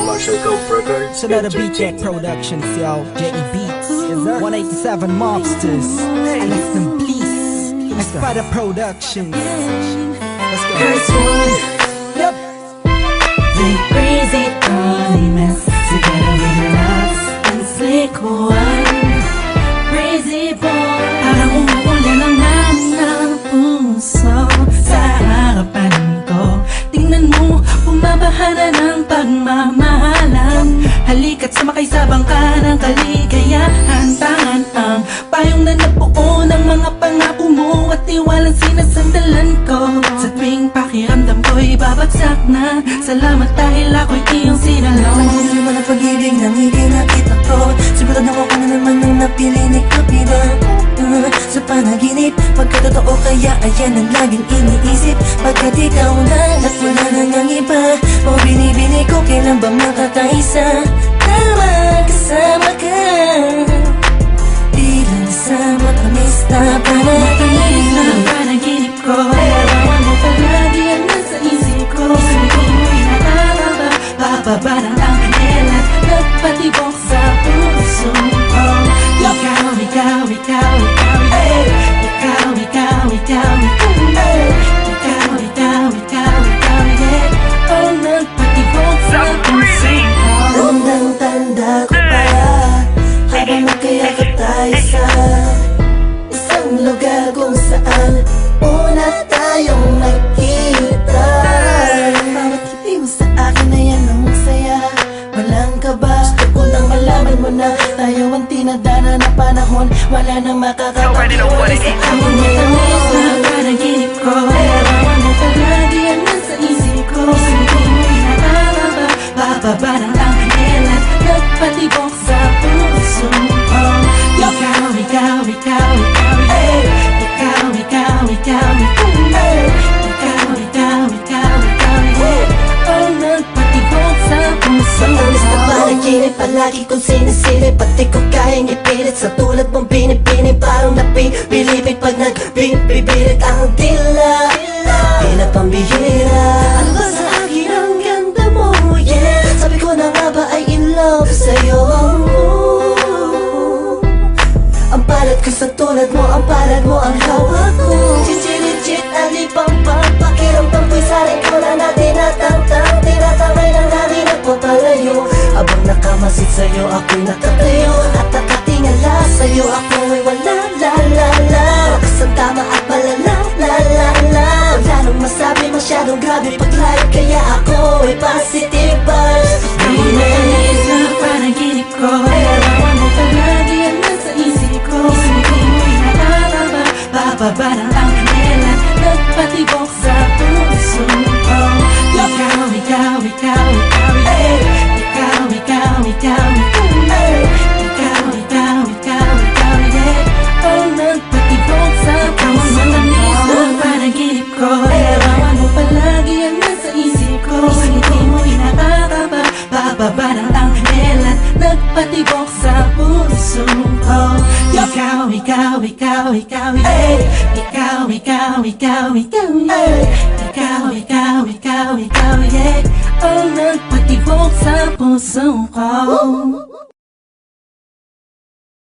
Marshall Cove Records. It's another BK Productions, yo. J.E. Beats, 187 Mobsters, Alice and Bliss, Spider Productions. Let's go. First one, Yep. they crazy on mess together with lots and slick one. Crazy boy, parang umuulan ang ng puso sa harapan ko. Tingnan mo, bumabaha na ng pagmamahalan. Halika't sumakay sa bangka ng kaligayahan. Tangan ang payong na nabuo ng mga pangako mo at tiwalang sinasandalan ko. Sa tuwing pakiramdam ko'y babagsak na, salamat dahil ako'y iyong sinalaw. Saan naman ang pag-ibig nang hindi nakita ko? Sigurado ako na naman nung napili ni Kapila. Sa panaginip, pagkatotoo kaya ayan ang laging iniisip. Pagkat ikaw na at wala nang ang iba, o binibini ko kailan ba makakaisa. Tama kasama ka, di lang sa matamis na Matamis na panaginip. panaginip ko, larawan mo palagi ang nasa isip ko. Hindi mo inaalala, bababa ng ang kanela, nagpatibok sa puso ko. Ikaw, ikaw, ikaw, ikaw, yeah. Ikaw, ikaw, ikaw, ikaw, yeah. Ikaw, ikaw, ikaw, ikaw, yeah. Ang nagpatibok sa puso ko. Tandang-tanda ko pa, habang magkayakap tayo sa isang lugar kung saan una tayong nagkita. Bawat hindi mo sa akin na yan ang saya, walang kaba. Gusto ko nang malaman mo na tayo ang tinadana na panahon, wala nang makakapag-iwalay sa akin Matamis na ngayon. panaginip ko, larawan mo palagi ang nasa isip ko. Hindi mo inaalala, bababa ng ang kanela, nagpatibok sa puso ko. Ikaw, ikaw, ikaw, ikaw, yeah. Ikaw, ikaw, ikaw, ikaw, yeah. Ikaw, ikaw, ikaw, ikaw, yeah. Ang nagpatibok sa puso Ang alis na ko. panaginip, palagi kong sinisilip. Pati ko kayang ipilit sa tulad mong binibini. Parang napibilipit pag nagbibibirit ang dila. Tila pambihira. Ano ba sa akin ang ganda mo, yeah. Sabi ko na nga ba ay in love sa'yo. Ang palad ko sa tulad mo, ang palad mo ang hawak ko. Legit, alipang pampakiramdam ko'y saring ko na tinatang-tang. Tinatangay ng hangin nagpapalayo. Habang nakamasid sa'yo, ako'y nakatayo. At nakatingala sa'yo, ako'y wala, la. Lakas ang tama at malala, la. Wala nang masabi, masyadong grabe pag-live. Kaya ako'y positive vibes. Matamis na panaginip ko, larawan mo palagi ang nasa isip ko. Hindi mo inaalala, bababa ng ang kanela, nagpatibok sa puso ko. Ikaw, ikaw, ikaw, ikaw, yeah. Ikaw, ikaw, ikaw, ikaw, yeah. Ikaw, ikaw, ikaw, ikaw, yeah. Ang nagpatibok sa puso ko. Matamis na panaginip ko, larawan mo palagi ang nasa isip ko. Hindi mo inaalala, bababa ng ang kanela, nagpatibok sa puso ko. Ikaw, ikaw, ikaw, ikaw, yeah. Ikaw, ikaw, ikaw, ikaw, yeah. Ikaw, ikaw, ikaw, ikaw, yeah. Ang nagpatibok sa puso ko.